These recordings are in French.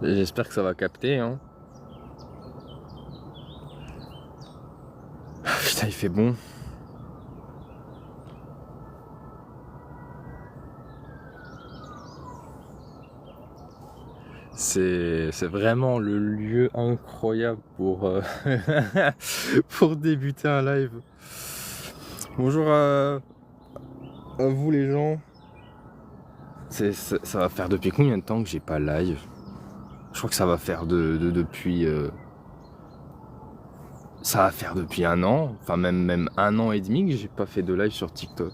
J'espère que ça va capter, hein. Ah, putain, il fait bon. C'est vraiment le lieu incroyable pour, pour débuter un live. Bonjour à vous les gens. Ça va faire depuis combien de temps que j'ai pas live? Je crois que ça va faire depuis... ça va faire depuis un an, enfin même un an et demi que j'ai pas fait de live sur TikTok.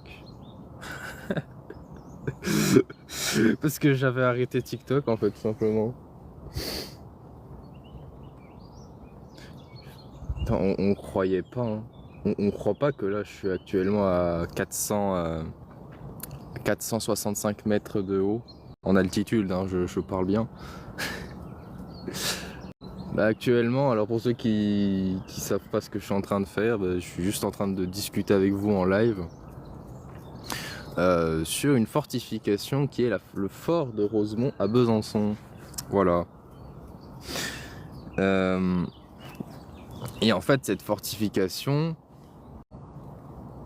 Parce que j'avais arrêté TikTok en fait, tout simplement. Attends, on croyait pas, hein. On croit pas que là je suis actuellement à 465 mètres de haut. En altitude, hein, je parle bien. Bah, actuellement, alors pour ceux qui savent pas ce que je suis en train de faire, bah, je suis juste en train de discuter avec vous en live sur une fortification qui est le fort de Rosemont à Besançon. Voilà. Et en fait, cette fortification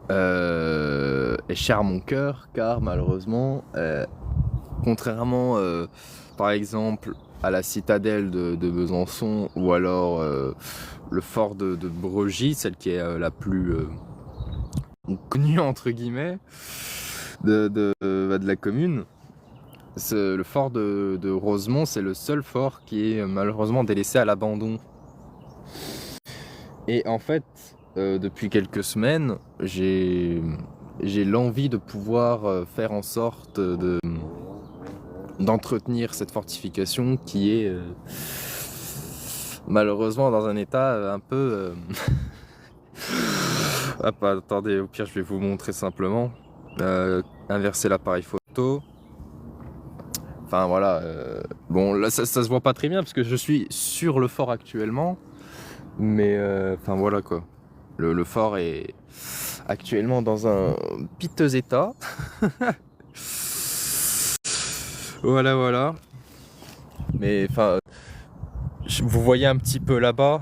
est chère à mon cœur car malheureusement, contrairement par exemple à la citadelle de Besançon ou alors le fort de Bregy, celle qui est la plus connue entre guillemets de la commune, le fort de Rosemont, c'est le seul fort qui est malheureusement délaissé à l'abandon. Et en fait, depuis quelques semaines, j'ai l'envie de pouvoir faire en sorte d'entretenir cette fortification qui est malheureusement dans un état un peu... Hop, attendez, au pire je vais vous montrer simplement. Inverser l'appareil photo. Enfin voilà, bon là ça se voit pas très bien parce que je suis sur le fort actuellement. Mais enfin voilà quoi. Le fort est actuellement dans un piteux état. Voilà, voilà. Mais enfin, vous voyez un petit peu là-bas,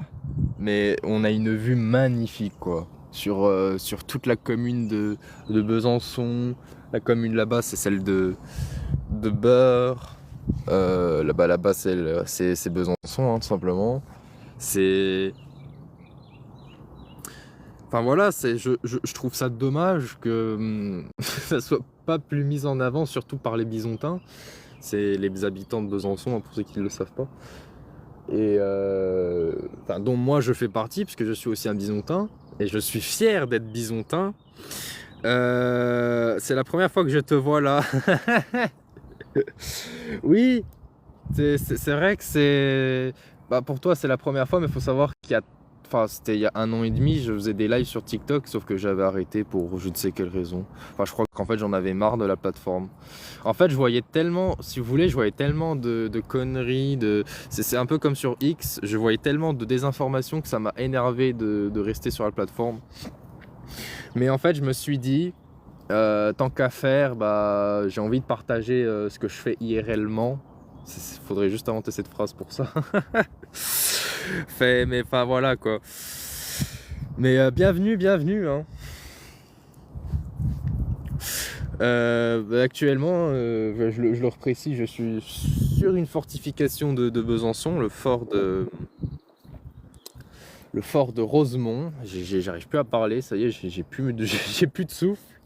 mais on a une vue magnifique quoi. Sur toute la commune de Besançon. La commune là-bas, c'est celle de Beurre. Là-bas c'est Besançon, hein, tout simplement. C'est... Enfin voilà, je trouve ça dommage que ça soit pas plus mis en avant, surtout par les Bisontins. C'est les habitants de Besançon, hein, pour ceux qui ne le savent pas. Et enfin, dont moi je fais partie, puisque je suis aussi un Bisontin. Et je suis fier d'être Bisontin. C'est la première fois que je te vois là. Oui, c'est vrai que c'est... Bah, pour toi c'est la première fois, mais il faut savoir qu'il y a... Enfin, c'était il y a un an et demi, je faisais des lives sur TikTok, sauf que j'avais arrêté pour je ne sais quelle raison. Enfin, je crois qu'en fait j'en avais marre de la plateforme. En fait, je voyais tellement, si vous voulez, je voyais tellement de conneries, c'est un peu comme sur X, je voyais tellement de désinformation que ça m'a énervé de rester sur la plateforme. Mais en fait, je me suis dit, tant qu'à faire, bah, j'ai envie de partager ce que je fais IRLement. Faudrait juste inventer cette phrase pour ça. Mais enfin voilà quoi. Mais bienvenue hein. Actuellement, je le reprécise, je suis sur une fortification de Besançon, le fort de Rosemont. J'arrive plus à parler, ça y est, j'ai plus de souffle.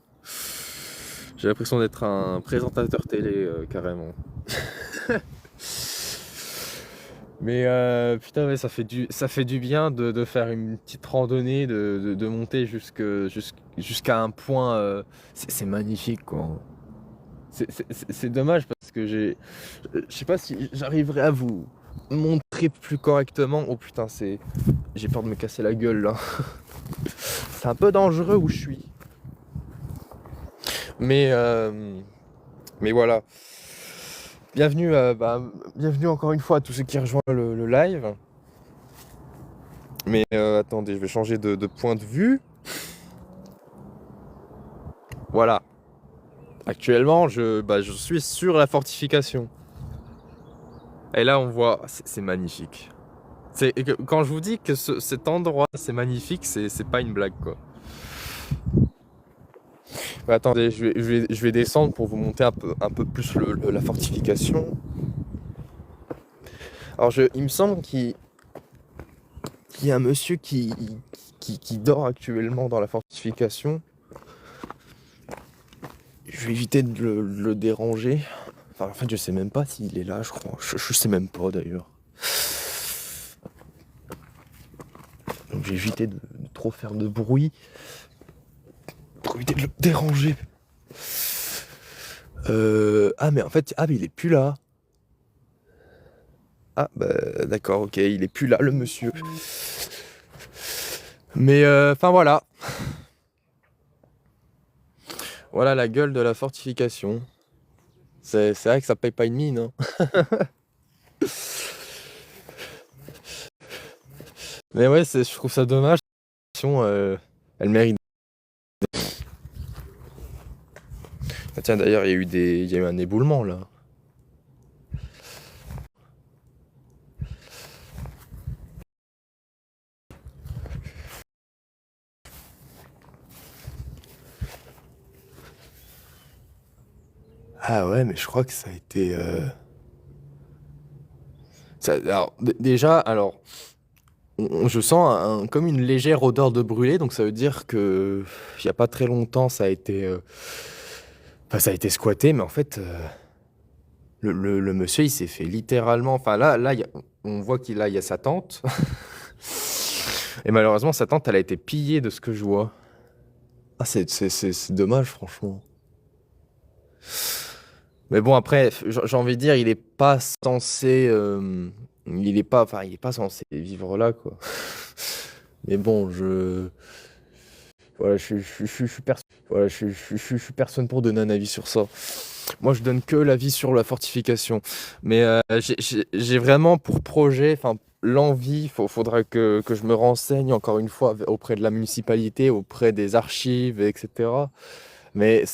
J'ai l'impression d'être un présentateur télé carrément. Mais putain, ouais, ça fait du bien de faire une petite randonnée, de monter jusqu'à un point. C'est magnifique quoi. C'est dommage parce que je sais pas si j'arriverai à vous montrer plus correctement. Oh putain, j'ai peur de me casser la gueule là. C'est un peu dangereux où je suis. Mais, mais voilà. Bienvenue, bienvenue encore une fois à tous ceux qui rejoignent le live. Mais attendez, je vais changer de point de vue. Voilà. Actuellement, je suis sur la fortification. Et là, on voit, c'est magnifique. Quand je vous dis que cet endroit, c'est magnifique, c'est pas une blague, quoi. Attendez, je vais descendre pour vous monter un peu plus la fortification. Alors, il me semble qu'il y a un monsieur qui dort actuellement dans la fortification. Je vais éviter de le déranger. Enfin, en fait, je sais même pas s'il est là, je crois. Je sais même pas, d'ailleurs. Donc, j'ai évité de trop faire de bruit. Pour éviter de le déranger. Ah, mais en fait, mais il est plus là. Ah, bah, d'accord, ok, il est plus là, le monsieur. Mais, enfin, voilà. Voilà la gueule de la fortification. C'est vrai que ça paye pas une mine, hein. Mais ouais, je trouve ça dommage. Elle mérite. Ah, tiens, d'ailleurs, il y a eu un éboulement là. Ah ouais, mais je crois que ça a été. Alors, déjà, alors, je sens comme une légère odeur de brûlé, donc ça veut dire que il y a pas très longtemps, ça a été. Enfin, ça a été squatté, mais en fait, le monsieur, il s'est fait littéralement. Enfin, là, on voit il y a sa tente. Et malheureusement, sa tente, elle a été pillée de ce que je vois. Ah, c'est dommage, franchement. Mais bon, après, j'ai envie de dire, il est pas censé. Il est pas censé vivre là, quoi. Mais bon, voilà, voilà, je suis personne pour donner un avis sur ça. Moi, je donne que l'avis sur la fortification. Mais j'ai vraiment pour projet, enfin, l'envie, faudra que je me renseigne encore une fois auprès de la municipalité, auprès des archives, etc. Mais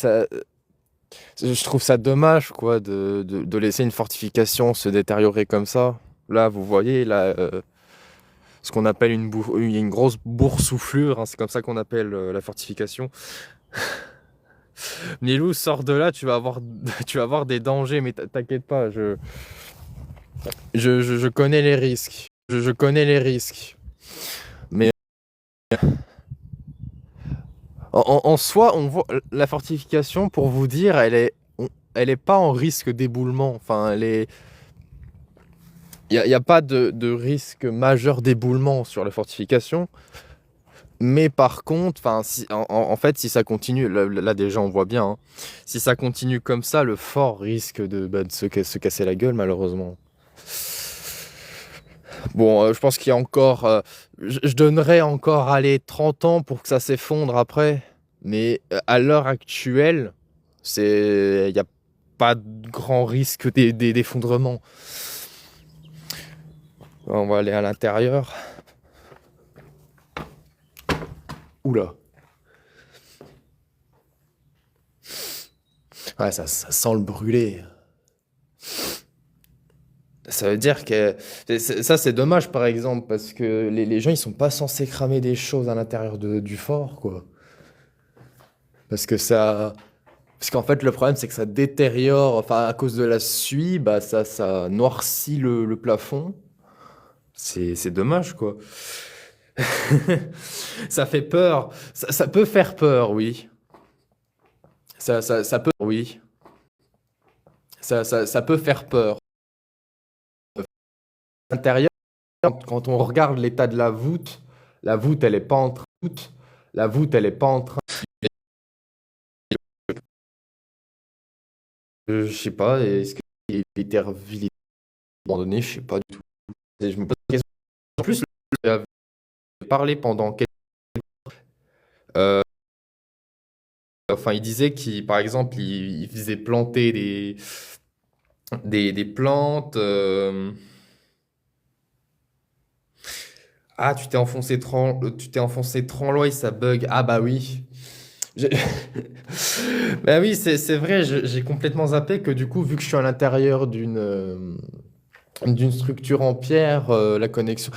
je trouve ça dommage, quoi, de laisser une fortification se détériorer comme ça. Là, vous voyez, là, ce qu'on appelle une grosse boursouflure, hein, c'est comme ça qu'on appelle la fortification. Nilou, sors de là, tu vas avoir des dangers, mais t'inquiète pas, je connais les risques. Je connais les risques. Mais en soi, on voit la fortification, pour vous dire, elle est pas en risque d'éboulement. Enfin, il y a pas de risque majeur d'éboulement sur la fortification. Mais par contre, enfin, en fait, si ça continue, là, déjà on voit bien, hein, si ça continue comme ça, le fort risque de se casser la gueule, malheureusement. Bon, je pense qu'il y a encore. Je donnerais encore, allez, 30 ans pour que ça s'effondre après. Mais à l'heure actuelle, il n'y a pas de grand risque d'effondrement. On va aller à l'intérieur. Oula. Ouais, ça sent le brûlé. Ça veut dire que ça c'est dommage par exemple parce que les gens ils sont pas censés cramer des choses à l'intérieur du fort quoi. Parce que parce qu'en fait le problème c'est que ça détériore enfin à cause de la suie bah ça noircit le plafond. C'est dommage quoi. Ça fait peur. Ça peut faire peur oui. Ça peut oui. Ça peut faire peur. À l'intérieur quand on regarde l'état de la voûte elle est pas en train la voûte elle est pas en train. Je sais pas, est-ce qu'il était abandonné? Je sais pas du tout. Et je me pose la question. En plus, il avait parlé pendant quelques... euh, enfin, il disait qu'il, par exemple, il faisait planter des plantes. Ah, tu t'es enfoncé trop loin et ça bug. Ah bah oui. J'ai- Bah oui, c'est vrai, j'ai complètement zappé que du coup, vu que je suis à l'intérieur d'une structure en pierre, la connexion.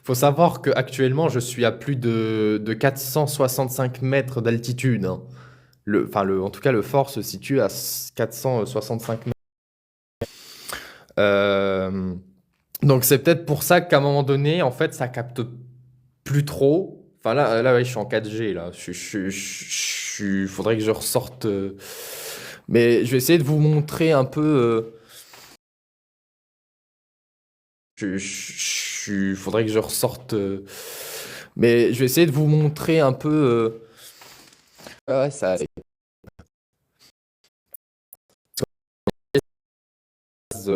Faut savoir qu'actuellement, je suis à plus de 465 mètres d'altitude, hein. En tout cas, le fort se situe à 465 mètres. Euh, donc c'est peut-être pour ça qu'à un moment donné, en fait, ça capte plus trop. Enfin là, ouais, je suis en 4G là. Faudrait que je ressorte. Mais je vais essayer de vous montrer un peu. Faudrait que je ressorte. Mais je vais essayer de vous montrer un peu. Ouais, ça allait.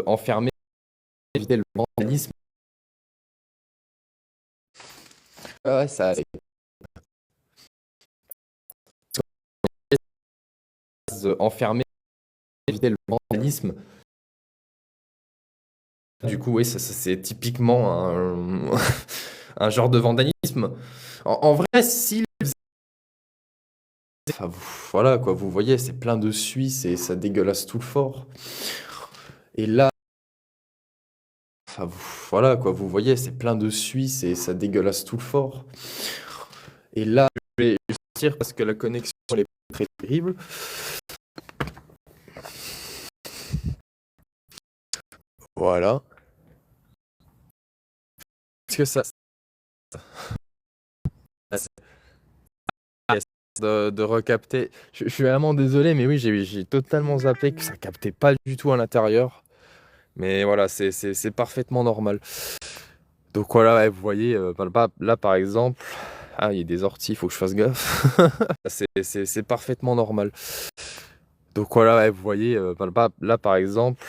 Enfermé, éviter le vandalisme. Ouais, ça allait. Enfermé, éviter le vandalisme. Du coup, oui, ça, c'est typiquement un genre de vandalisme. En vrai, si. Enfin, voilà quoi, vous voyez, c'est plein de suie, et ça dégueulasse tout le fort. Et là, enfin, voilà quoi, vous voyez, c'est plein de suie, et ça dégueulasse tout le fort. Et là, je vais sortir parce que la connexion elle est très terrible. Voilà. Est-ce que ça de recapter? Je suis vraiment désolé, mais oui, j'ai totalement zappé que ça captait pas du tout à l'intérieur. Mais voilà, c'est parfaitement normal. Donc voilà, ouais, vous voyez, là par exemple, ah, il y a des orties, il faut que je fasse gaffe. C'est parfaitement normal. Donc voilà, ouais, vous voyez, là par exemple,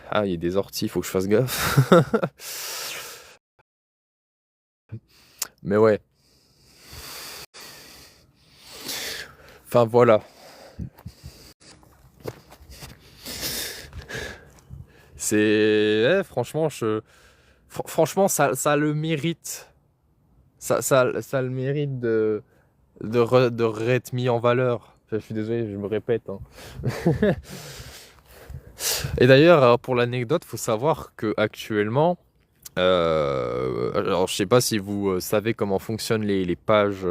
ah, il y a des orties, il faut que je fasse gaffe. Mais ouais, enfin voilà. Franchement, franchement, ça le mérite. Ça a le mérite de être mis en valeur. Je suis désolé, je me répète, hein. Et d'ailleurs, pour l'anecdote, faut savoir que actuellement, alors je sais pas si vous savez comment fonctionnent les pages,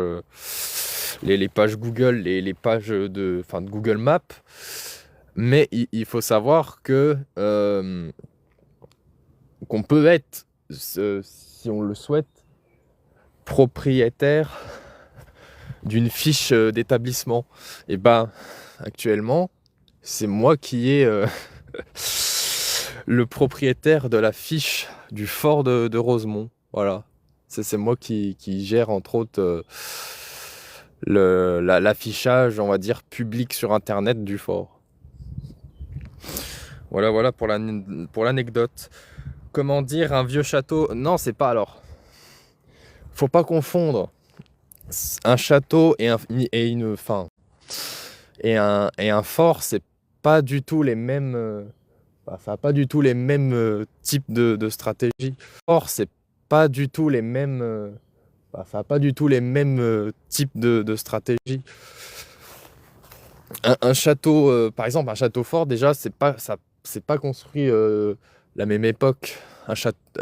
les pages Google, les pages de Google Maps, mais il faut savoir que qu'on peut être, si on le souhaite, propriétaire d'une fiche d'établissement. Et ben, actuellement, c'est moi qui ai le propriétaire de la fiche du fort de Rosemont. Voilà. C'est moi qui gère entre autres l'affichage, on va dire, public sur Internet du fort. Voilà pour l'anecdote. Comment dire, un vieux château? Non, c'est pas alors. Faut pas confondre un château et un fort, c'est pas du tout les mêmes. Ça n'a pas du tout les mêmes types de stratégies. Or, c'est pas du tout les mêmes. Ça n'a pas du tout les mêmes types de stratégies. Un château, par exemple, un château fort, déjà, c'est pas construit la même époque.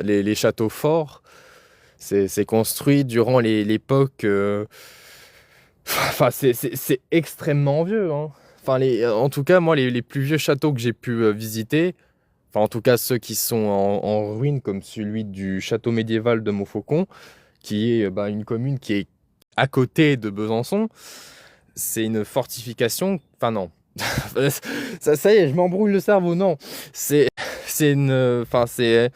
Les châteaux forts, c'est construit durant l'époque. Enfin, c'est extrêmement vieux, hein. Enfin, en tout cas, moi, les plus vieux châteaux que j'ai pu visiter, enfin, en tout cas, ceux qui sont en ruine, comme celui du château médiéval de Montfaucon, qui est une commune qui est à côté de Besançon. C'est une fortification. Enfin, non. Ça y est, je m'embrouille le cerveau. Non. C'est c'est une. Enfin, c'est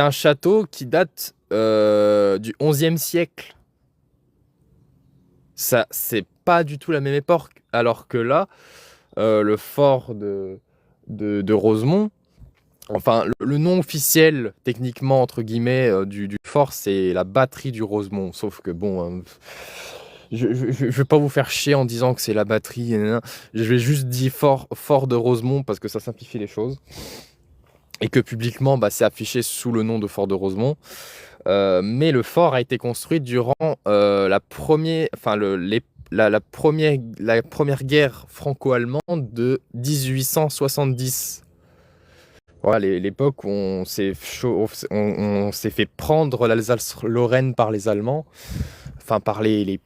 un château qui date du XIe siècle. Ça, c'est pas du tout la même époque. Alors que là, le fort de Rosemont, enfin, le nom officiel, techniquement, entre guillemets, du fort, c'est la batterie du Rosemont. Sauf que, bon, je vais pas vous faire chier en disant que c'est la batterie. Je vais juste dire fort de Rosemont parce que ça simplifie les choses. Et que publiquement, c'est affiché sous le nom de fort de Rosemont. Mais le fort a été construit durant la première guerre franco-allemande de 1870. Voilà, l'époque où on s'est fait prendre l'Alsace-Lorraine par les Allemands, enfin par les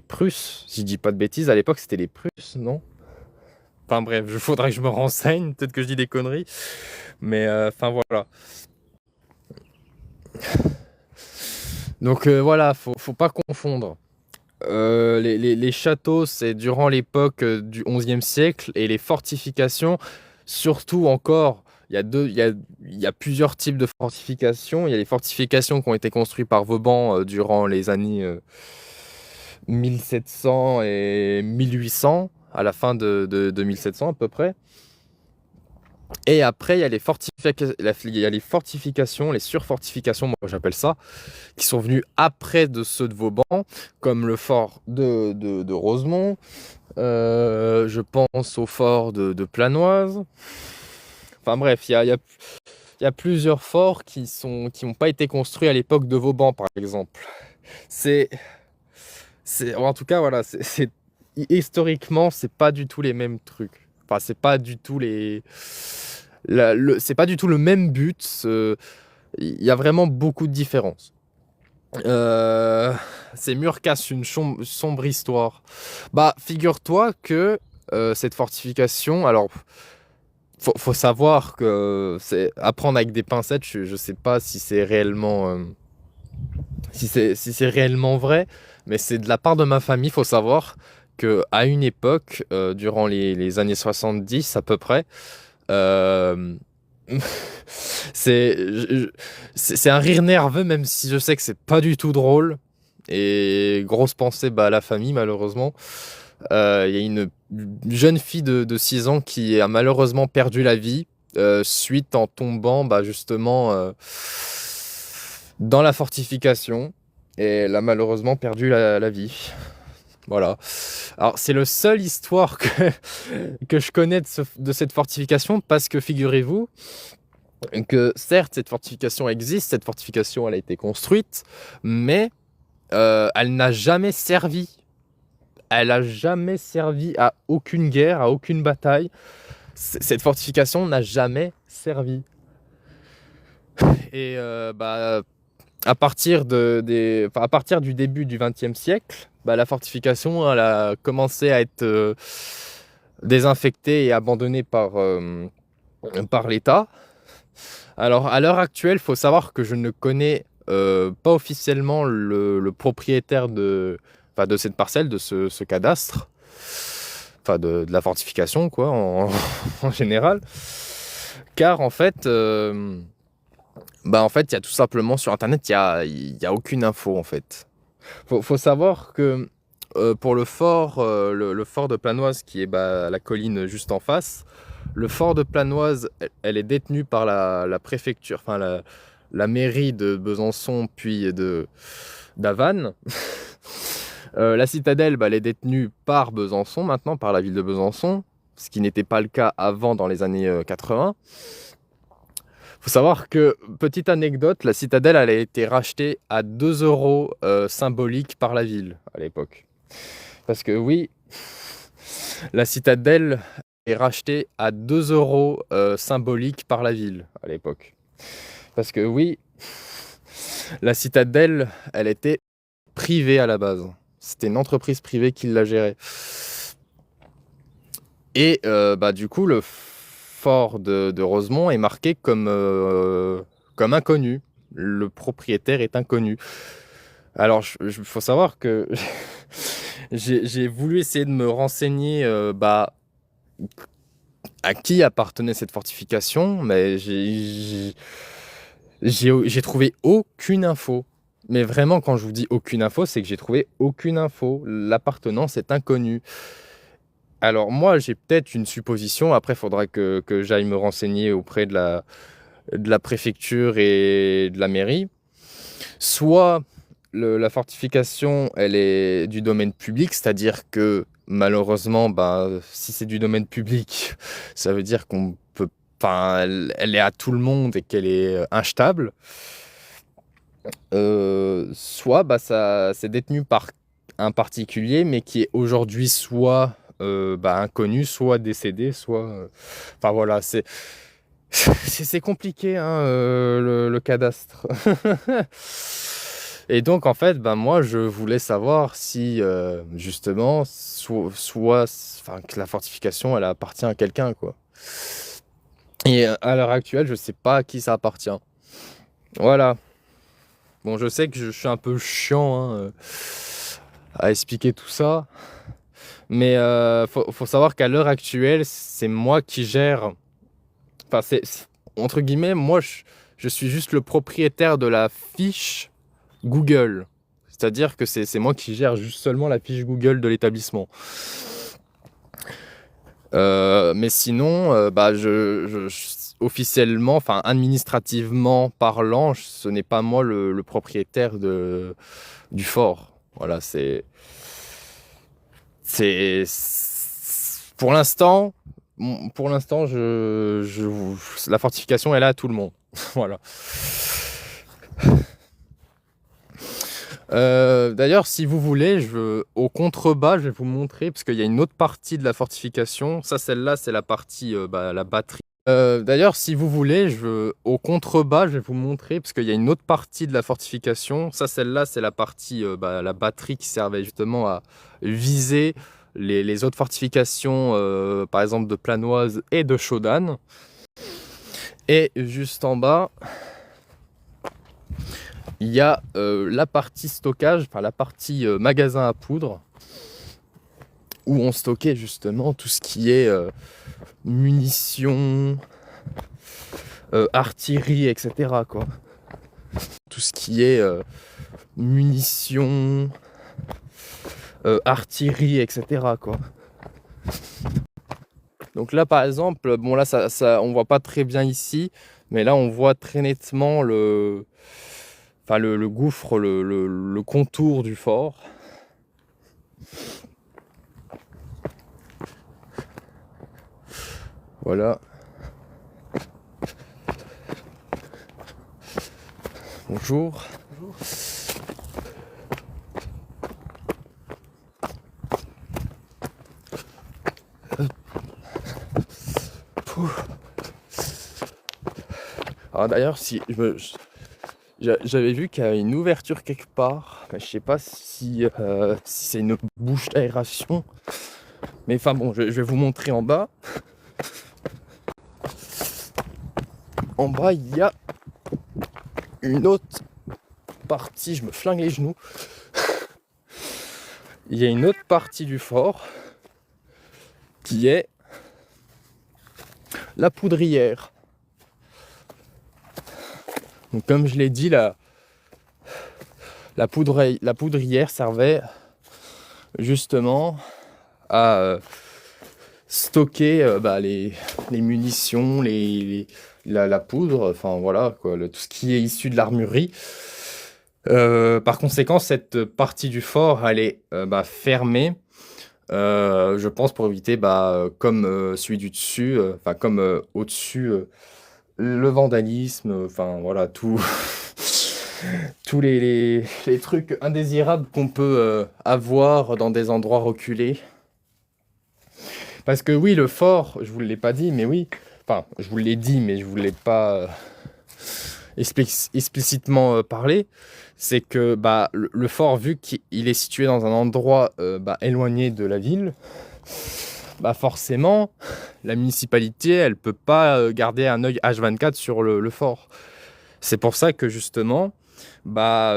Prusses, si je dis pas de bêtises, à l'époque c'était les Prusses, non? Enfin bref, il faudrait que je me renseigne, peut-être que je dis des conneries, mais enfin voilà. Donc voilà, faut pas confondre. Les châteaux, c'est durant l'époque du XIe siècle, et les fortifications, surtout encore, il y a plusieurs types de fortifications. Il y a les fortifications qui ont été construites par Vauban durant les années 1700 et 1800, à la fin de 1700 à peu près. Et après, il y a les fortifications, les surfortifications, moi j'appelle ça, qui sont venus après de ceux de Vauban, comme le fort de Rosemont. Je pense au fort de Planoise. Enfin bref, il y a plusieurs forts qui n'ont pas été construits à l'époque de Vauban, par exemple. C'est, en tout cas, voilà, historiquement, c'est pas du tout les mêmes trucs. Enfin, c'est pas du tout c'est pas du tout le même but. Il y a vraiment beaucoup de différences. Euh, Ces murs cassent une sombre histoire. Bah, figure-toi que cette fortification, alors, faut savoir que c'est apprendre avec des pincettes. Je sais pas si c'est réellement, si c'est réellement vrai, mais c'est de la part de ma famille. Faut savoir que à une époque, durant les années 70 à peu près, euh, c'est c'est un rire nerveux, même si je sais que c'est pas du tout drôle. Et grosse pensée bah, à la famille, malheureusement. Il y a une jeune fille de 6 ans qui a malheureusement perdu la vie suite en tombant bah, justement dans la fortification. Et elle a malheureusement perdu la vie. Voilà. Alors, c'est le seul histoire que je connais de cette fortification, parce que figurez-vous que certes, cette fortification existe, cette fortification elle a été construite, mais elle n'a jamais servi. Elle a jamais servi à aucune guerre, à aucune bataille. Cette fortification n'a jamais servi. Et bah, à partir du début du XXe siècle, bah, la fortification elle a commencé à être désinfectée et abandonnée par l'État. Alors, à l'heure actuelle, il faut savoir que je ne connais pas officiellement le propriétaire enfin, de cette parcelle, de ce cadastre, enfin de la fortification, quoi, en général. Car en fait, il y a tout simplement sur Internet, il y a aucune info, en fait. Faut savoir que pour le fort de Planoise, qui est bah, la colline juste en face, le fort de Planoise, elle est détenue par la préfecture, enfin la mairie de Besançon, puis d'Havannes. La citadelle, bah, elle est détenue par Besançon maintenant, par la ville de Besançon, ce qui n'était pas le cas avant dans les années 80. Faut savoir que, petite anecdote, la citadelle elle a été rachetée à 2 euros symboliques par la ville à l'époque. Parce que oui, la citadelle est rachetée à 2 euros symboliques par la ville à l'époque. Parce que oui, la citadelle, elle était privée à la base. C'était une entreprise privée qui la gérait. Et bah, du coup, le fort de Rosemont est marqué comme inconnu. Le propriétaire est inconnu. Alors, il faut savoir que j'ai voulu essayer de me renseigner bah, à qui appartenait cette fortification, mais j'ai trouvé aucune info. Mais vraiment, quand je vous dis aucune info, c'est que j'ai trouvé aucune info. L'appartenance est inconnue. Alors moi, j'ai peut-être une supposition. Après, il faudra que j'aille me renseigner auprès de la préfecture et de la mairie. Soit la fortification, elle est du domaine public, c'est-à-dire que malheureusement, bah, si c'est du domaine public, ça veut dire qu'on peut, enfin, elle est à tout le monde et qu'elle est instable. Soit bah, c'est détenu par un particulier, mais qui est aujourd'hui soit bah, inconnu, soit décédé, soit... Enfin voilà, C'est compliqué, hein, le cadastre. Et donc, en fait, ben, moi, je voulais savoir si, justement, enfin, que la fortification, elle appartient à quelqu'un, quoi. Et à l'heure actuelle, je sais pas à qui ça appartient. Voilà. Bon, je sais que je suis un peu chiant, hein, à expliquer tout ça. Mais faut savoir qu'à l'heure actuelle, c'est moi qui gère. Enfin, entre guillemets, moi, je suis juste le propriétaire de la fiche Google. C'est-à-dire que c'est moi qui gère juste seulement la fiche Google de l'établissement. Mais sinon, bah, officiellement, enfin administrativement parlant, ce n'est pas moi le propriétaire du fort. Voilà, c'est pour l'instant, la fortification est là à tout le monde. Voilà. D'ailleurs, si vous voulez, au contrebas, je vais vous montrer, parce qu'il y a une autre partie de la fortification. Ça, celle-là, c'est la partie, bah, la batterie. D'ailleurs, si vous voulez, au contrebas, je vais vous montrer, parce qu'il y a une autre partie de la fortification. Ça, celle-là, c'est la partie, bah, la batterie qui servait justement à viser les autres fortifications, par exemple de Planoise et de Chaudane. Et juste en bas, il y a la partie stockage, enfin la partie magasin à poudre, où on stockait justement tout ce qui est munitions, artillerie, etc., quoi. Tout ce qui est munitions, artillerie, etc., quoi. Donc là, par exemple, bon là, on voit pas très bien ici, mais là, on voit très nettement le gouffre, le contour du fort. Voilà. Bonjour. Bonjour. Alors d'ailleurs, si j'avais vu qu'il y avait une ouverture quelque part, mais je sais pas si c'est une bouche d'aération. Mais enfin bon, je vais vous montrer en bas. En bas, il y a une autre partie. Je me flingue les genoux. Il y a une autre partie du fort qui est la poudrière. Donc comme je l'ai dit, la poudrière servait justement à stocker bah, les munitions, la poudre, enfin voilà, quoi, tout ce qui est issu de l'armurerie. Par conséquent, cette partie du fort, elle est bah, fermée. Je pense pour éviter, bah, comme celui du dessus, enfin comme au-dessus, le vandalisme, enfin voilà, tous les trucs indésirables qu'on peut avoir dans des endroits reculés. Parce que oui, le fort, je vous l'ai pas dit, mais oui, enfin, je vous l'ai dit, mais je vous l'ai pas explicitement parlé, c'est que bah, le fort, vu qu'il est situé dans un endroit bah, éloigné de la ville, bah forcément, la municipalité, elle peut pas garder un œil H24 sur le fort. C'est pour ça que justement, bah,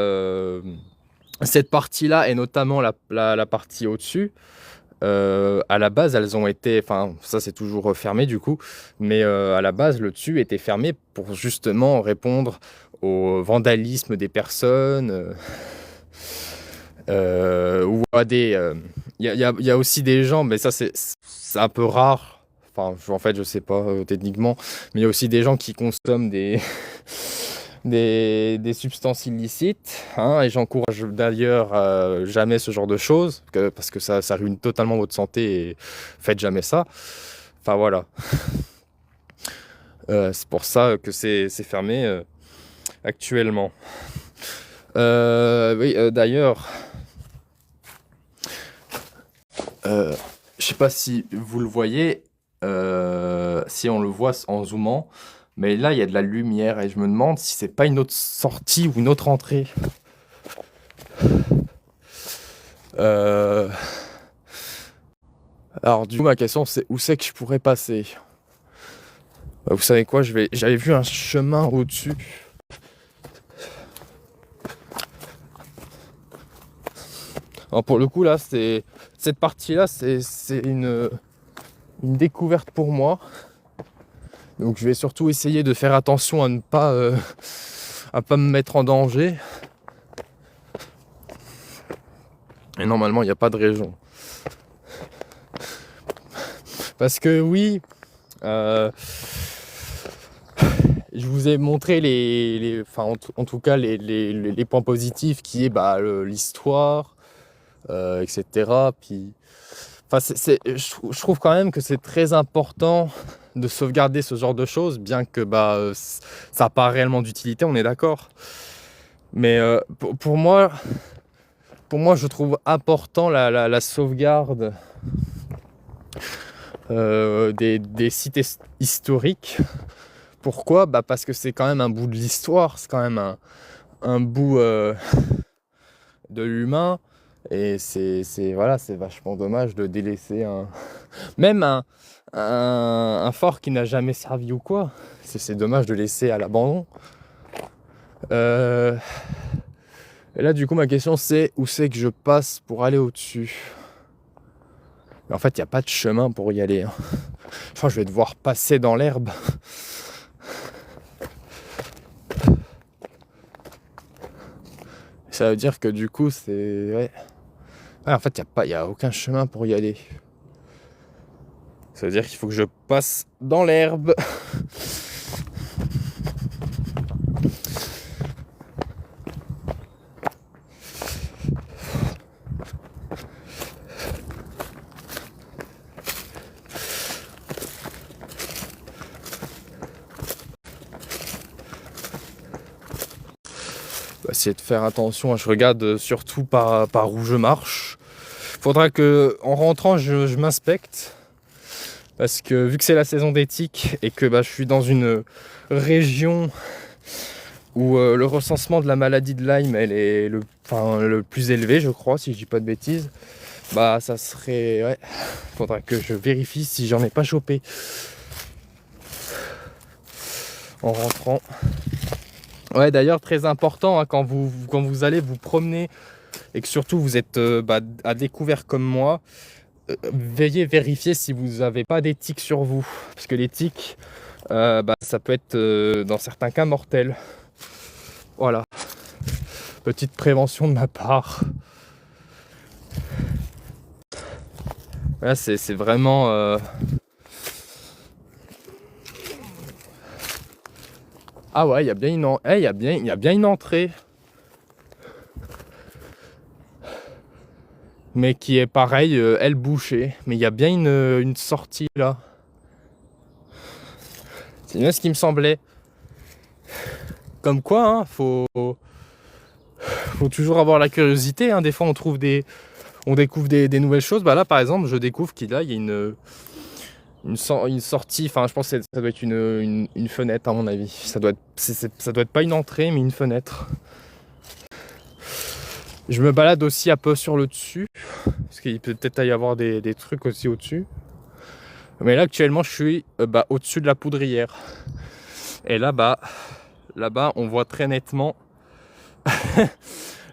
cette partie-là, et notamment la partie au-dessus, à la base, elles ont été, enfin, ça c'est toujours fermé du coup, mais à la base, le dessus était fermé pour justement répondre au vandalisme des personnes, ou à des. Il y a aussi des gens, mais ça c'est un peu rare. Enfin, en fait, je sais pas techniquement, mais il y a aussi des gens qui consomment des substances illicites, hein, et j'encourage d'ailleurs jamais ce genre de choses, parce que ça ruine totalement votre santé, et faites jamais ça. Enfin voilà. C'est pour ça que c'est fermé actuellement. Oui, d'ailleurs, je sais pas si vous le voyez, si on le voit en zoomant, Mais là, il y a de la lumière et je me demande si c'est pas une autre sortie ou une autre entrée. Euh, Alors du coup, ma question c'est où c'est que je pourrais passer? Bah, vous savez quoi, j'avais vu un chemin au-dessus. Alors pour le coup là, cette partie-là, c'est une découverte pour moi. Donc je vais surtout essayer de faire attention à pas me mettre en danger. Et normalement, il n'y a pas de raison. Parce que oui, je vous ai montré enfin, en tout cas les points positifs qui est l'histoire, etc. Puis, enfin, je trouve quand même que c'est très important de sauvegarder ce genre de choses, bien que ça n'a pas réellement d'utilité, on est d'accord. Mais pour moi, je trouve important la sauvegarde des sites historiques. Pourquoi? Parce que c'est quand même un bout de l'histoire, c'est quand même un bout de l'humain. Et voilà, c'est vachement dommage de délaisser même un fort qui n'a jamais servi ou quoi. C'est dommage de laisser à l'abandon. Et là, du coup, ma question, c'est où c'est que je passe pour aller au-dessus? Mais en fait, il n'y a pas de chemin pour y aller. Je crois que je vais devoir passer dans l'herbe. Ça veut dire que du coup, c'est... Ouais. Ouais, en fait, il n'y a aucun chemin pour y aller. Ça veut dire qu'il faut que je passe dans l'herbe. Essayer de faire attention, je regarde surtout par où je marche. Faudra que en rentrant je m'inspecte, parce que vu que c'est la saison des tiques et que je suis dans une région où le recensement de la maladie de Lyme elle est le plus élevé, je crois, si je dis pas de bêtises, ça serait... Ouais, faudra que je vérifie si j'en ai pas chopé en rentrant. Ouais, d'ailleurs, très important, hein, quand vous allez vous promener et que surtout vous êtes à découvert comme moi, vérifier si vous n'avez pas des tiques sur vous. Parce que les tiques, ça peut être dans certains cas mortel. Voilà. Petite prévention de ma part. Là, c'est vraiment... Ah ouais, il y a bien il y a bien une entrée. Mais qui est pareil, elle bouchée. Mais il y a bien une sortie là. C'est bien ce qui me semblait. Comme quoi, hein, faut toujours avoir la curiosité. Hein. Des fois, on découvre des nouvelles choses. Là, par exemple, je découvre qu'il y a une sortie. Enfin, je pense que ça doit être une fenêtre, à mon avis. Ça doit être pas une entrée, mais une fenêtre. Je me balade aussi un peu sur le dessus, parce qu'il peut peut-être y avoir des trucs aussi au-dessus. Mais là, actuellement, je suis au-dessus de la poudrière. Et là-bas, on voit très nettement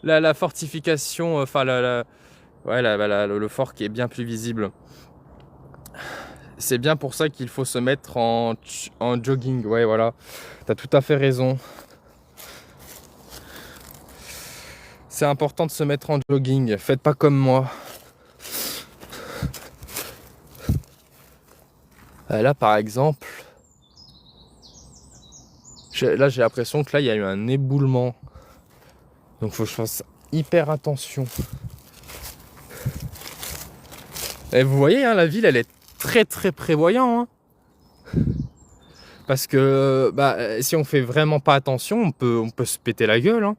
la fortification, enfin le fort qui est bien plus visible. C'est bien pour ça qu'il faut se mettre en jogging. Ouais, voilà, t'as tout à fait raison. C'est important de se mettre en jogging. Faites pas comme moi. Là, par exemple, j'ai l'impression que là, il y a eu un éboulement. Donc, faut que je fasse hyper attention. Et vous voyez, hein, la ville, elle est très très prévoyante. Hein. Parce que si on fait vraiment pas attention, on peut se péter la gueule. Hein.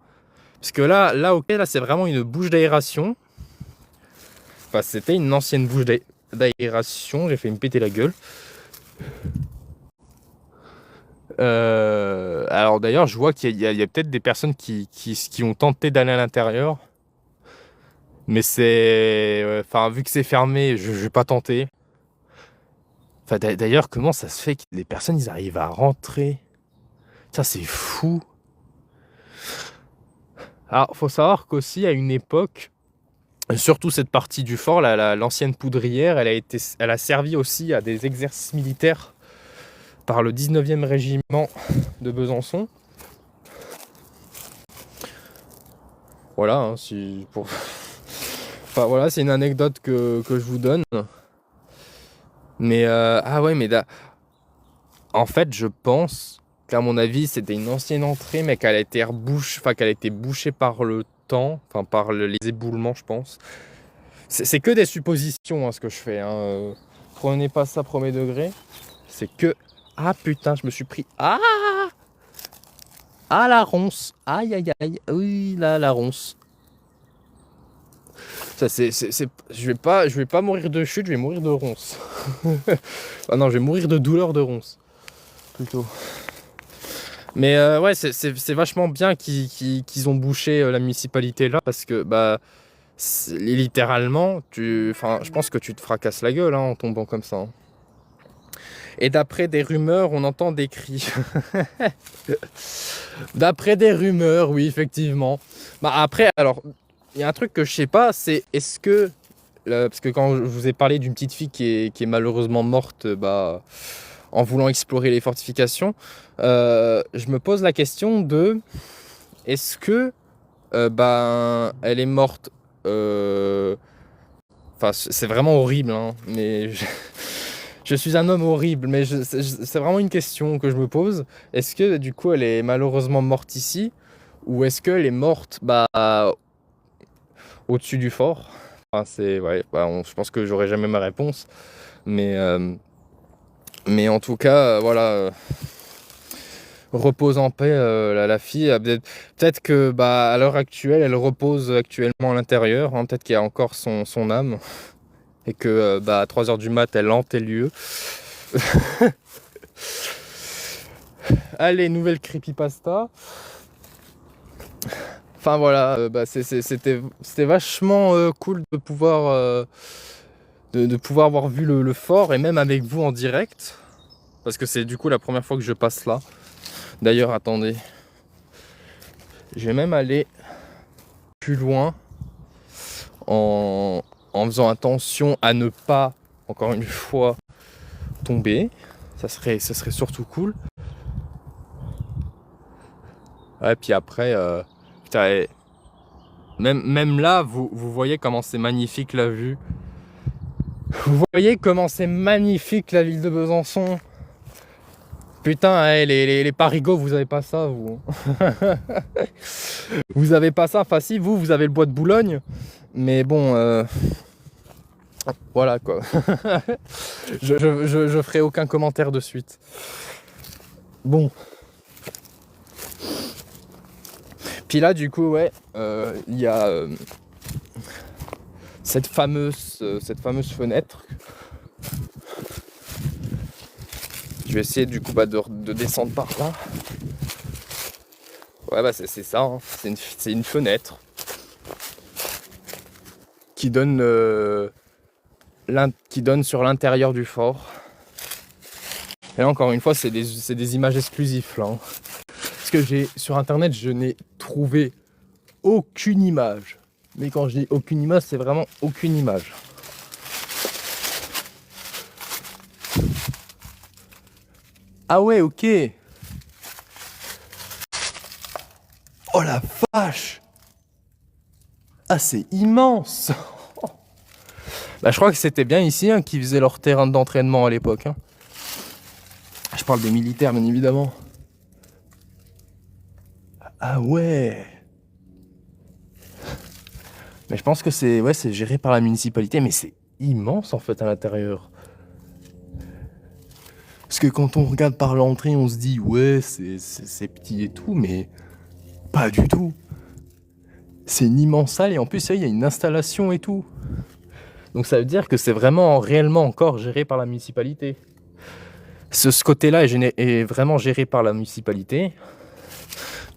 Parce que là, ok, là, c'est vraiment une bouche d'aération. Enfin, c'était une ancienne bouche d'aération. J'ai fait me péter la gueule. Alors d'ailleurs, je vois qu'il y a peut-être des personnes qui ont tenté d'aller à l'intérieur. Mais enfin, vu que c'est fermé, je vais pas tenter. Enfin, d'ailleurs, comment ça se fait que les personnes, ils arrivent à rentrer? Ça, c'est fou. Alors, faut savoir qu'aussi, à une époque, surtout cette partie du fort, l'ancienne poudrière, elle a servi aussi à des exercices militaires par le 19e régiment de Besançon. Voilà, hein, enfin voilà, c'est une anecdote que je vous donne. Mais ah ouais, mais en fait, je pense qu'à mon avis, c'était une ancienne entrée, mais qu'elle a été bouchée par le temps, enfin par les éboulements, je pense. C'est que des suppositions, hein, ce que je fais. Hein. Prenez pas ça premier degré. C'est que... Ah putain, je me suis pris... Ah la ronce. Aïe aïe aïe. Oui, là, la ronce. Ça, je vais pas mourir de chute, je vais mourir de ronce. Ah non, je vais mourir de douleur de ronce. Plutôt. Mais ouais, c'est vachement bien qu'ils ont bouché la municipalité là, parce que bah littéralement, je pense que tu te fracasses la gueule, hein, en tombant comme ça. Hein. Et d'après des rumeurs, on entend des cris. D'après des rumeurs, oui, effectivement. Bah après, alors, il y a un truc que je sais pas, c'est est-ce que parce que quand je vous ai parlé d'une petite fille qui est malheureusement morte, bah en voulant explorer les fortifications, je me pose la question de est-ce que elle est morte. Enfin, c'est vraiment horrible, hein, mais je suis un homme horrible, mais c'est vraiment une question que je me pose. Est-ce que du coup elle est malheureusement morte ici, ou est-ce qu'elle est morte au-dessus du fort? Enfin, ouais, je pense que j'aurai jamais ma réponse, mais en tout cas, voilà. Repose en paix, la fille. Peut-être que à l'heure actuelle, elle repose actuellement à l'intérieur. Hein, peut-être qu'il y a encore son âme. Et que à 3h du mat, elle hante les lieux. Allez, nouvelle creepypasta. Enfin voilà, c'était vachement cool de pouvoir, de pouvoir avoir vu le fort, et même avec vous en direct. Parce que c'est du coup la première fois que je passe là. D'ailleurs, attendez. Je vais même aller plus loin en faisant attention à ne pas, encore une fois, tomber. Ça serait surtout cool. Ouais, puis après, putain, même là, vous voyez comment c'est magnifique la vue. Vous voyez comment c'est magnifique la ville de Besançon. Putain, les parigots, vous avez pas ça, vous. Vous avez pas ça. Enfin, si, vous avez le bois de Boulogne. Mais bon, voilà quoi. je ferai aucun commentaire de suite. Bon. Puis là, du coup, ouais, il y a cette fameuse fenêtre. Je vais essayer du coup de descendre par là. Ouais, c'est ça, hein. C'est une fenêtre qui donne sur l'intérieur du fort. Et là, encore une fois, c'est des images exclusives là. Hein. Parce que sur internet, je n'ai trouvé aucune image. Mais quand je dis aucune image, c'est vraiment aucune image. Ah ouais, ok. Oh la vache. Ah, c'est immense. Je crois que c'était bien ici hein, qu'ils faisaient leur terrain d'entraînement à l'époque. Hein. Je parle des militaires, bien évidemment. Ah ouais. Mais je pense que c'est géré par la municipalité, mais c'est immense en fait à l'intérieur. Parce que quand on regarde par l'entrée, on se dit ouais, c'est petit et tout, mais pas du tout. C'est une immense salle et en plus, il y a une installation et tout. Donc ça veut dire que c'est vraiment réellement encore géré par la municipalité. Ce côté-là est vraiment géré par la municipalité.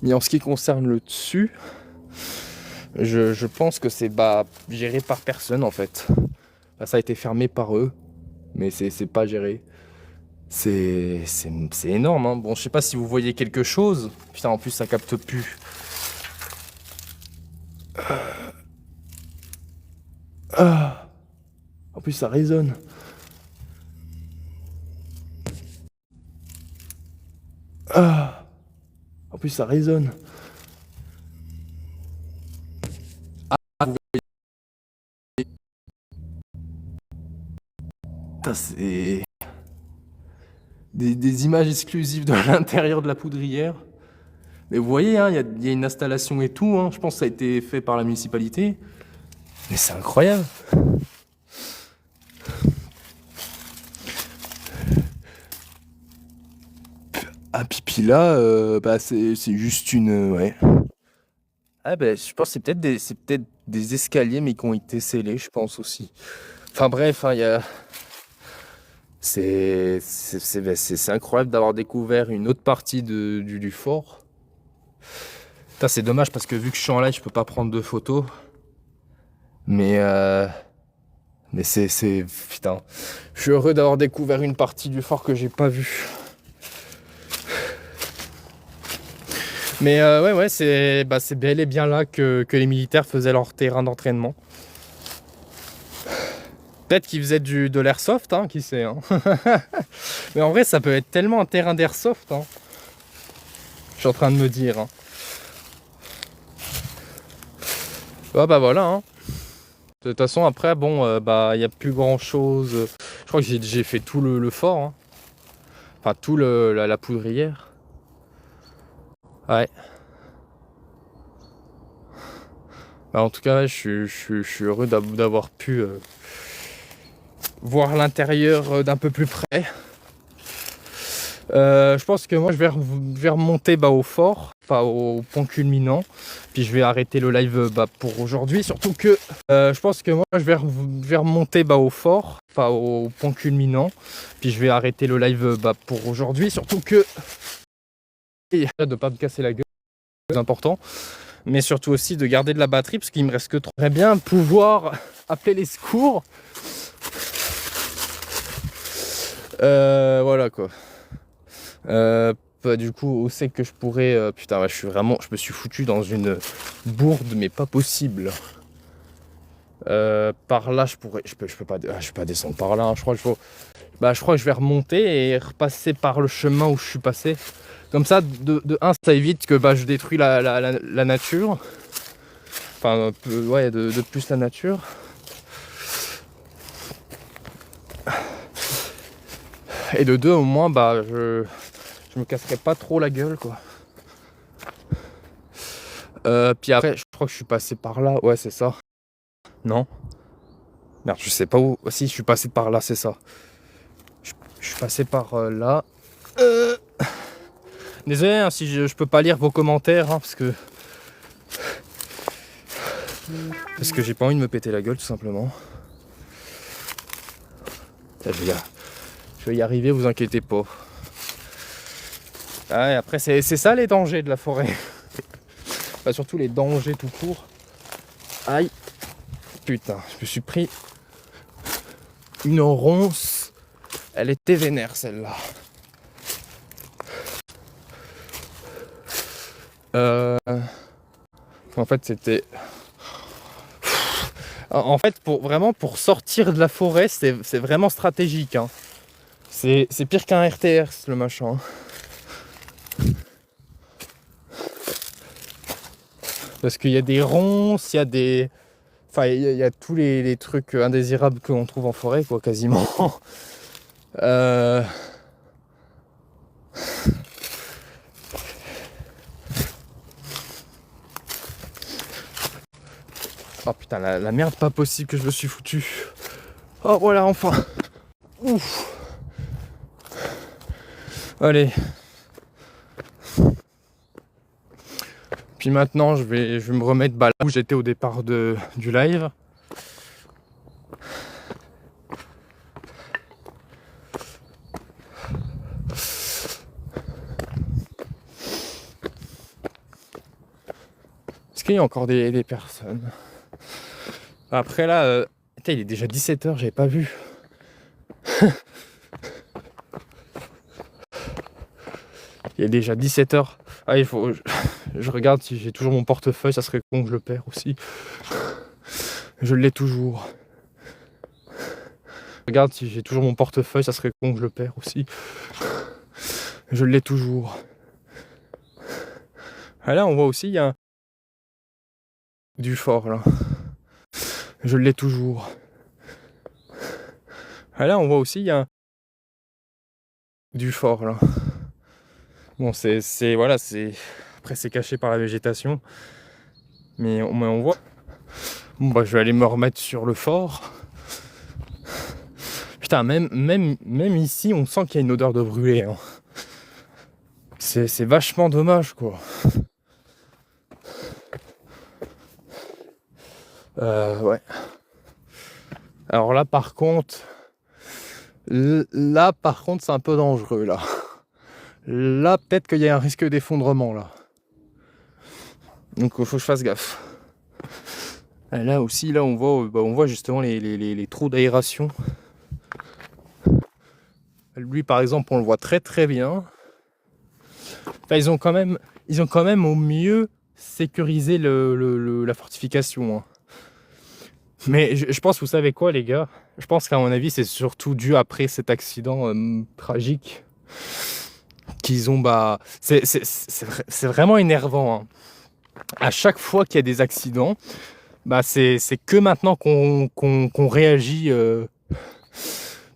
Mais en ce qui concerne le dessus, je pense que c'est géré par personne en fait. Ça a été fermé par eux, mais c'est pas géré. C'est énorme, hein. Bon, je sais pas si vous voyez quelque chose. Putain, en plus ça capte plus. Ah. En plus ça résonne. Ah. En plus ça résonne. Ah, vous voyez. Putain, c'est des images exclusives de l'intérieur de la poudrière. Mais vous voyez, hein, y a une installation et tout, hein. Je pense que ça a été fait par la municipalité. Mais c'est incroyable. Ah, pipi là, c'est juste une... ouais. Ah je pense que c'est peut-être des escaliers, mais qui ont été scellés, je pense aussi. Enfin bref, hein, il y a... C'est incroyable d'avoir découvert une autre partie du fort. Putain, c'est dommage parce que vu que je suis en live, je peux pas prendre de photos. Mais c'est... Putain. Je suis heureux d'avoir découvert une partie du fort que j'ai pas vue. Mais ouais, c'est bel et bien là que les militaires faisaient leur terrain d'entraînement. Peut-être qu'ils faisaient de l'airsoft, hein, qui sait. Hein. Mais en vrai, ça peut être tellement un terrain d'airsoft. Hein. Je suis en train de me dire. Hein. Ah voilà. Hein. De toute façon, après, bon, il n'y a plus grand-chose. Je crois que j'ai fait tout le fort. Hein. Enfin, tout la poudrière. Ouais. En tout cas, je suis heureux d'avoir pu voir l'intérieur d'un peu plus près. Je pense que moi je vais remonter au fort, au pont culminant, puis je vais arrêter le live pour aujourd'hui. Surtout que je pense que moi je vais remonter au fort, au pont culminant, puis je vais arrêter le live pour aujourd'hui. Surtout que de ne pas me casser la gueule, c'est important. Mais surtout aussi de garder de la batterie parce qu'il me reste que trop. J'aimerais bien pouvoir appeler les secours. Voilà quoi. Du coup, où c'est que je pourrais. Putain, ouais, je me suis foutu dans une bourde, mais pas possible. Par là, je peux pas descendre par là. Hein. Je crois que je vais remonter et repasser par le chemin où je suis passé. Comme ça, de un, ça évite que je détruis la nature. Enfin, ouais, de plus la nature. Et de deux, au moins, je me casserai pas trop la gueule, quoi. Puis après, je crois que je suis passé par là. Ouais, c'est ça. Non. Merde, je sais pas où. Si, je suis passé par là, c'est ça. Je suis passé par là. Désolé hein, si je peux pas lire vos commentaires, hein, parce que j'ai pas envie de me péter la gueule, tout simplement. Je vais y arriver, vous inquiétez pas. Ah, et après, c'est ça les dangers de la forêt. Surtout les dangers tout court. Aïe. Putain, je me suis pris une ronce. Elle était vénère, celle-là. En fait, c'était... En fait, pour sortir de la forêt, c'est vraiment stratégique. Hein. C'est pire qu'un RTS, le machin. Parce qu'il y a des ronces, il y a des... Enfin, il y a tous les trucs indésirables qu'on trouve en forêt, quoi, quasiment. Oh putain, la merde pas possible que je me suis foutu. Oh voilà, enfin. Ouf. Allez. Puis maintenant, je vais me remettre là où j'étais au départ du live. Est-ce qu'il y a encore des personnes? Après là, putain, il est déjà 17h, j'avais pas vu. Il est déjà 17h. Ah, il faut. Je regarde si j'ai toujours mon portefeuille, ça serait con que je le perds aussi. Je l'ai toujours. Je regarde si j'ai toujours mon portefeuille, ça serait con que je le perds aussi. Je l'ai toujours. Ah là, on voit aussi, il y a du fort là. Je l'ai toujours. Ah là, on voit aussi, il y a du fort là. Bon, voilà, après c'est caché par la végétation, mais on voit. Bon bah, je vais aller me remettre sur le fort. Putain, même ici, on sent qu'il y a une odeur de brûlé. Hein. C'est vachement dommage, quoi. Ouais. Alors là, par contre, c'est un peu dangereux, là. Là, peut-être qu'il y a un risque d'effondrement, là. Donc, il faut que je fasse gaffe. Et là aussi, là, on voit justement les trous d'aération. Lui, par exemple, on le voit très très bien. Enfin, ils ont quand même au mieux sécurisé la fortification. Hein. Mais je pense, vous savez quoi, les gars? Je pense qu'à mon avis, c'est surtout dû après cet accident tragique qu'ils ont. Bah, c'est vraiment énervant. Hein. À chaque fois qu'il y a des accidents, bah c'est que maintenant qu'on réagit.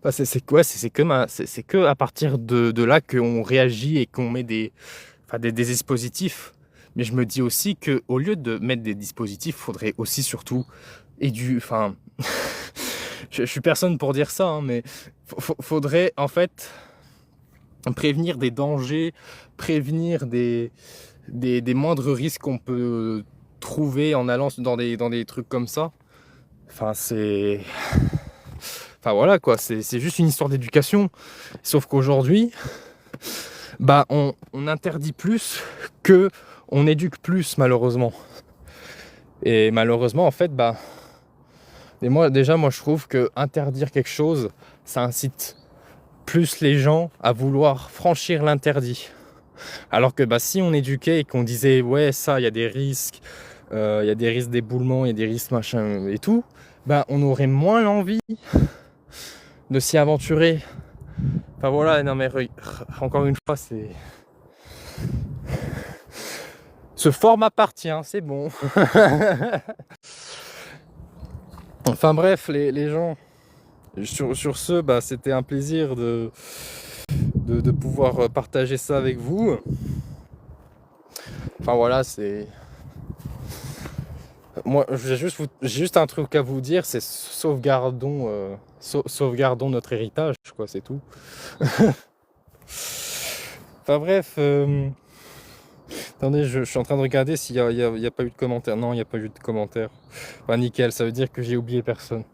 Bah c'est que à partir de là qu'on réagit et qu'on met des dispositifs. Mais je me dis aussi que au lieu de mettre des dispositifs, faudrait aussi surtout je suis personne pour dire ça, hein, mais faudrait en fait prévenir des dangers, prévenir des moindres risques qu'on peut trouver en allant dans des trucs comme ça. Enfin voilà quoi, c'est juste une histoire d'éducation. Sauf qu'aujourd'hui, bah on interdit plus que on éduque plus, malheureusement. Et malheureusement, en fait, bah moi je trouve que interdire quelque chose, ça incite plus les gens à vouloir franchir l'interdit. Alors que bah si on éduquait et qu'on disait ouais, ça, il y a des risques, il y a des risques d'éboulement, il y a des risques machin et tout, bah on aurait moins l'envie de s'y aventurer. Enfin voilà, non mais encore une fois, ce fort m'appartient, c'est bon. Enfin bref, les gens, sur ce, bah, c'était un plaisir de pouvoir partager ça avec vous. Enfin voilà, moi j'ai juste un truc à vous dire, c'est sauvegardons notre héritage, quoi, c'est tout. Enfin bref, attendez, je suis en train de regarder s'il y a pas eu de commentaires. Non, il n'y a pas eu de commentaires. Bah nickel, ça veut dire que j'ai oublié personne.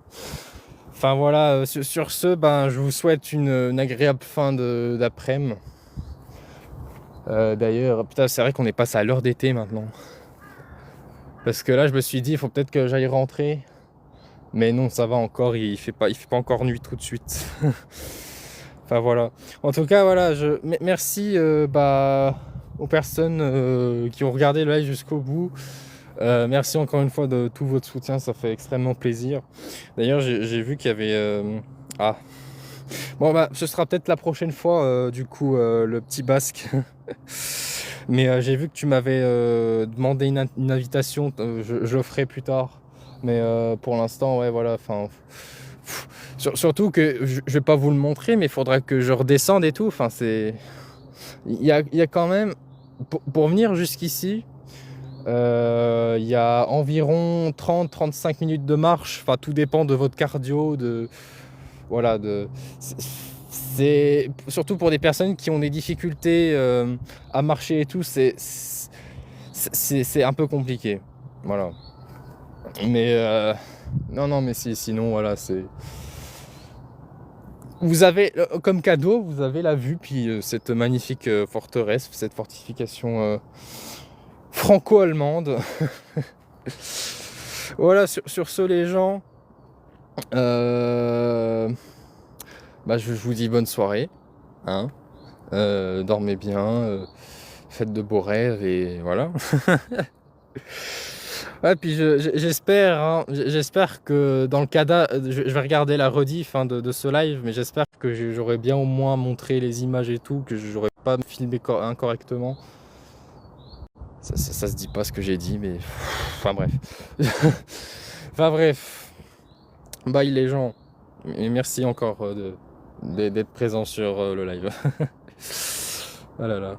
Enfin voilà, sur ce, ben, je vous souhaite une agréable fin d'après-midi. D'ailleurs, putain, c'est vrai qu'on est passé à l'heure d'été maintenant. Parce que là, je me suis dit, il faut peut-être que j'aille rentrer. Mais non, ça va encore, il fait pas encore nuit tout de suite. Enfin voilà. En tout cas, voilà, merci aux personnes qui ont regardé le live jusqu'au bout. Merci encore une fois de tout votre soutien, ça fait extrêmement plaisir. D'ailleurs, j'ai vu qu'il y avait... Bon bah, ce sera peut-être la prochaine fois, du coup, le petit basque. Mais j'ai vu que tu m'avais demandé une invitation, je le ferai plus tard. Mais pour l'instant, ouais, voilà, enfin... Surtout que je vais pas vous le montrer, mais il faudra que je redescende et tout. Enfin, c'est... Il y a quand même... Pour venir jusqu'ici, il y a environ 30-35 minutes de marche. Enfin, tout dépend de votre cardio, voilà, c'est surtout pour des personnes qui ont des difficultés à marcher et tout, c'est un peu compliqué, voilà. Mais non, mais sinon voilà, c'est... Vous avez comme cadeau, vous avez la vue, puis cette magnifique forteresse, cette fortification franco-allemande. Voilà, sur ce les gens, je vous dis bonne soirée, hein. Dormez bien, faites de beaux rêves et voilà. Ouais, puis j'espère, hein, j'espère que dans le cas je vais regarder la rediff, hein, de ce live, mais j'espère que j'aurais bien au moins montré les images et tout, que j'aurais pas filmé incorrectement. Ça se dit pas ce que j'ai dit, mais enfin bref. Enfin bref. Bye les gens. Et merci encore d'être présent sur le live. Ah là là.